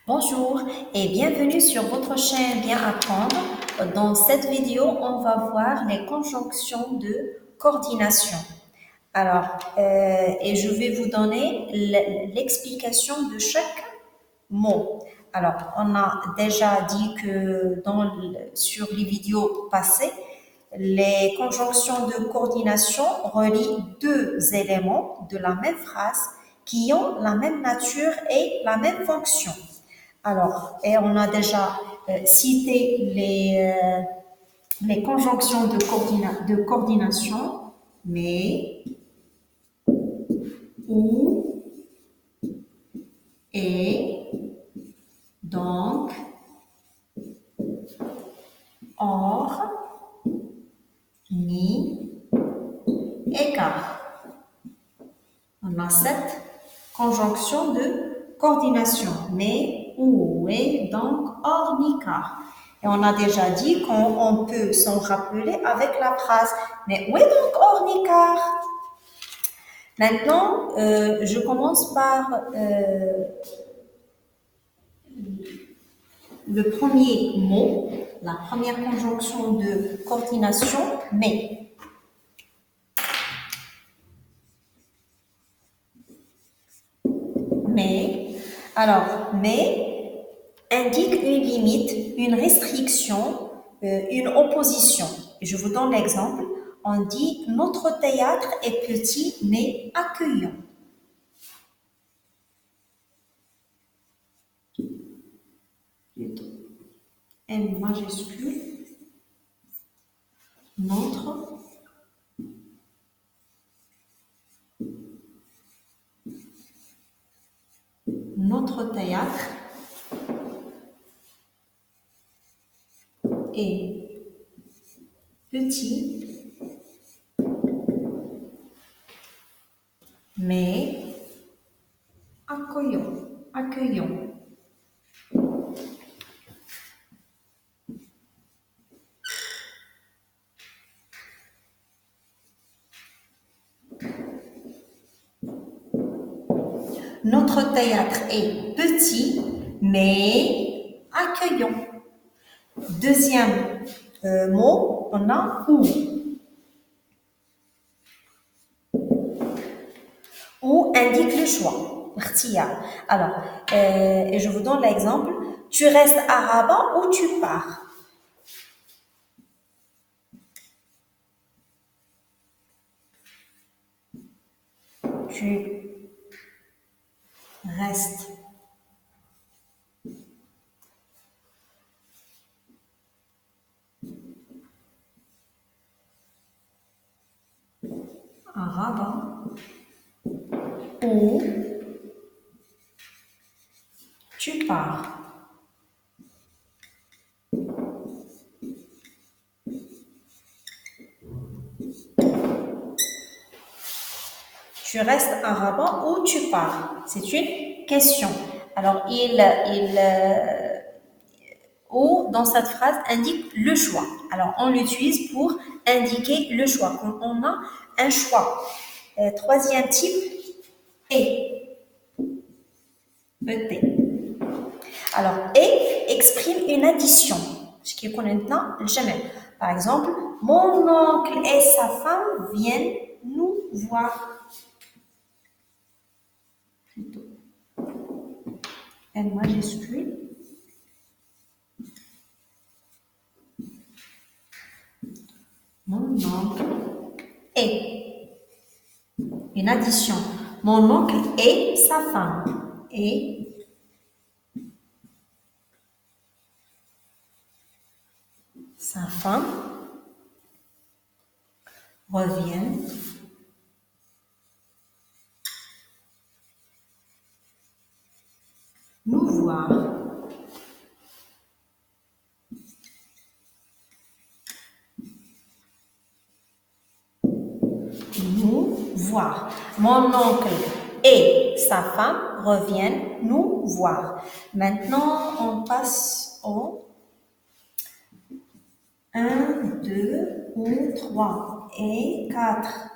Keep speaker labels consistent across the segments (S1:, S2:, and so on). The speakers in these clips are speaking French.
S1: Bonjour et bienvenue sur votre chaîne Bien Apprendre. Dans cette vidéo, on va voir les conjonctions de coordination. Et je vais vous donner l'explication de chaque mot. Alors, on a déjà dit que sur les vidéos passées, les conjonctions de coordination relient deux éléments de la même phrase qui ont la même nature et la même fonction. Alors, et on a déjà cité les conjonctions de coordination, mais, ou, et, donc, or, ni, et car. On a cette conjonction de coordination, mais, ou, et, donc, or, ni, car. Et on a déjà dit qu'on peut s'en rappeler avec la phrase, mais où est donc or, ni, car? Maintenant, je commence par le premier mot, la première conjonction de coordination, mais. Mais, alors, mais indique une limite, une restriction, une opposition. Je vous donne l'exemple. On dit notre théâtre est petit mais accueillant. M majuscule. Notre théâtre est petit mais accueillant. Notre théâtre est petit mais accueillant. Deuxième mot, on a où. Où indique le choix. Alors, et je vous donne l'exemple. Tu restes à Rabat ou tu pars. Tu restes à Rabat ou tu pars. Tu restes à Rabat ou tu pars? C'est une question. Alors, ou dans cette phrase indique le choix. Alors, on l'utilise pour indiquer le choix. Quand on a un choix. Troisième type, et. ET. Alors, et exprime une addition. Ce qui est maintenant jamais. Par exemple, mon oncle et sa femme viennent nous voir. Plutôt. N majuscule. Mon oncle et. Une addition. Mon oncle et sa femme. Et sa femme reviennent nous voir. Nous voir. Mon oncle et sa femme reviennent nous voir. Maintenant, on passe au 1, 2 ou 3 et 4.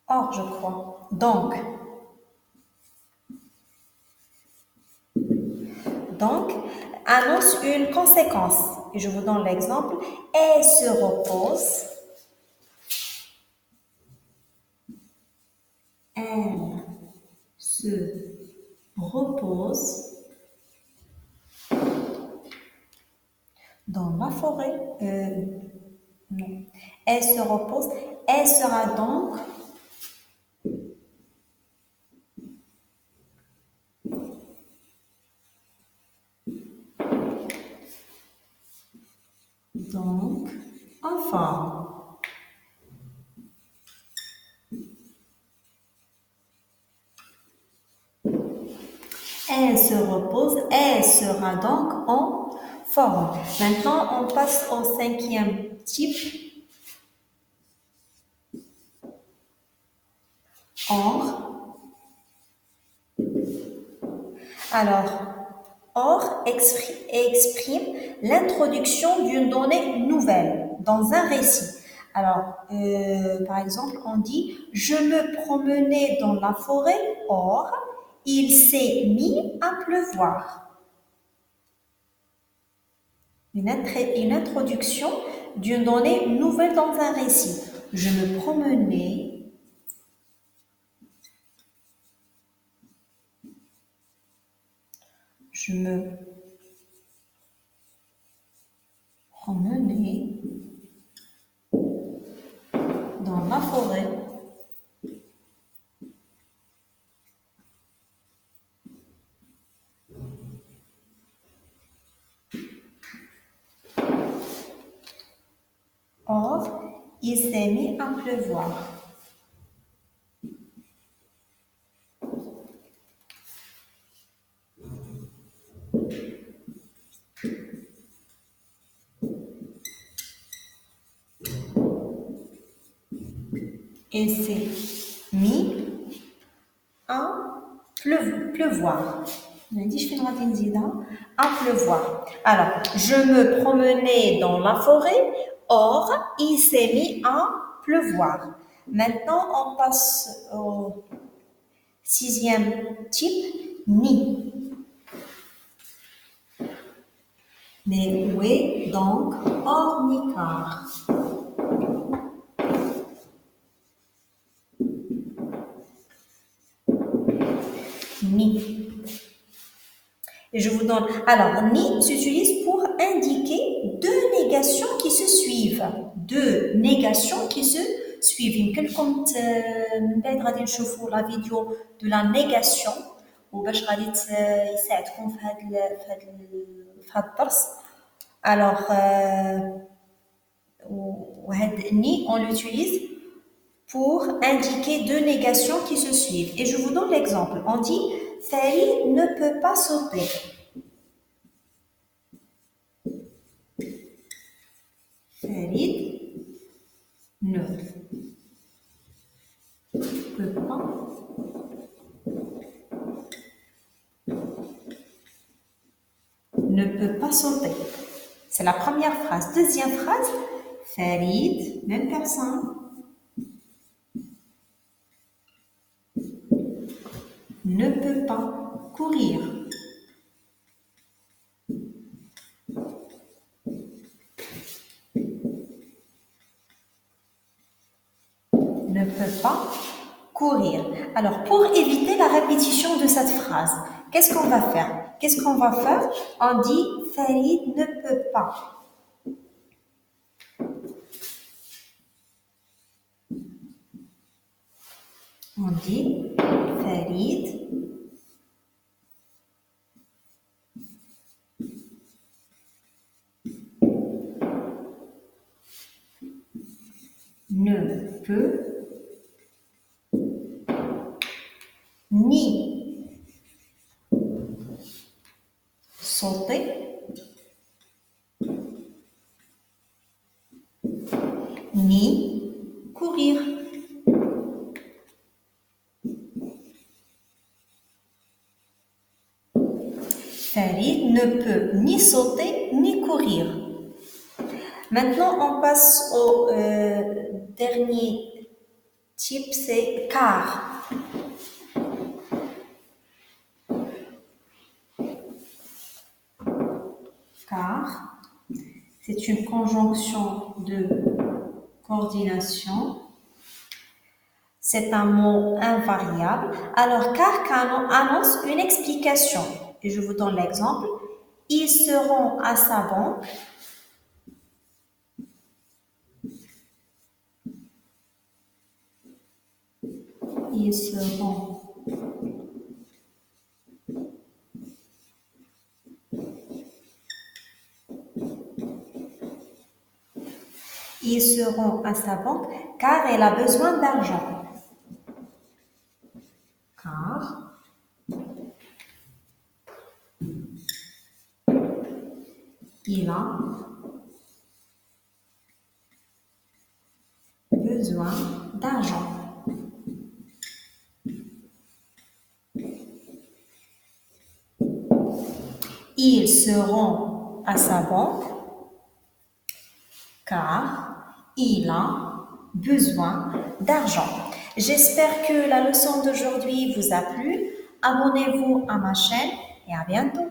S1: Or, je crois. Donc, donc, annonce une conséquence. Et je vous donne l'exemple. Elle se repose. Elle se repose dans la forêt. Non. Elle se repose. Elle sera donc en forme. Elle se repose, elle sera donc en forme. Maintenant, on passe au cinquième type. Or. Alors, or exprime l'introduction d'une donnée nouvelle dans un récit. Alors, par exemple, on dit « Je me promenais dans la forêt, or, il s'est mis à pleuvoir ». Une introduction d'une donnée nouvelle dans un récit. Je me promenais. Je me promenais dans la forêt. Or, il s'est mis à pleuvoir. Il s'est mis à pleuvoir. À pleuvoir. Alors, je me promenais dans la forêt, or, il s'est mis à pleuvoir. Maintenant, on passe au sixième type, ni. Mais où est donc ornicar? Ni. Et je vous donne. Alors, ni s'utilise pour indiquer deux négations qui se suivent. Deux négations qui se suivent. يمكنكم من بعد غادي نشوفوا لا فيديو دو لا نيغاسيون وباش غادي يساعدكم في هذا الدرس. Alors, ni, on l'utilise pour indiquer deux négations qui se suivent. Et je vous donne l'exemple. On dit Farid ne peut pas sauter. Farid ne peut pas sauter. C'est la première phrase. Deuxième phrase, Farid, même personne, ne peut pas courir. Ne peut pas courir. Alors, pour éviter la répétition de cette phrase, qu'est-ce qu'on va faire? On dit Farid ne peut pas. On dit Farid ne peut ni sauter ni courir. Farid ne peut ni sauter ni courir. Maintenant, on passe au dernier type, c'est car. car c'est une conjonction de coordination. C'est un mot invariable. Alors, car annonce une explication. Et je vous donne l'exemple. Ils seront à sa banque. Ils seront à sa banque car elle a besoin d'argent. Car il a besoin d'argent. Ils seront à sa banque car il a besoin d'argent. J'espère que la leçon d'aujourd'hui vous a plu. Abonnez-vous à ma chaîne et à bientôt.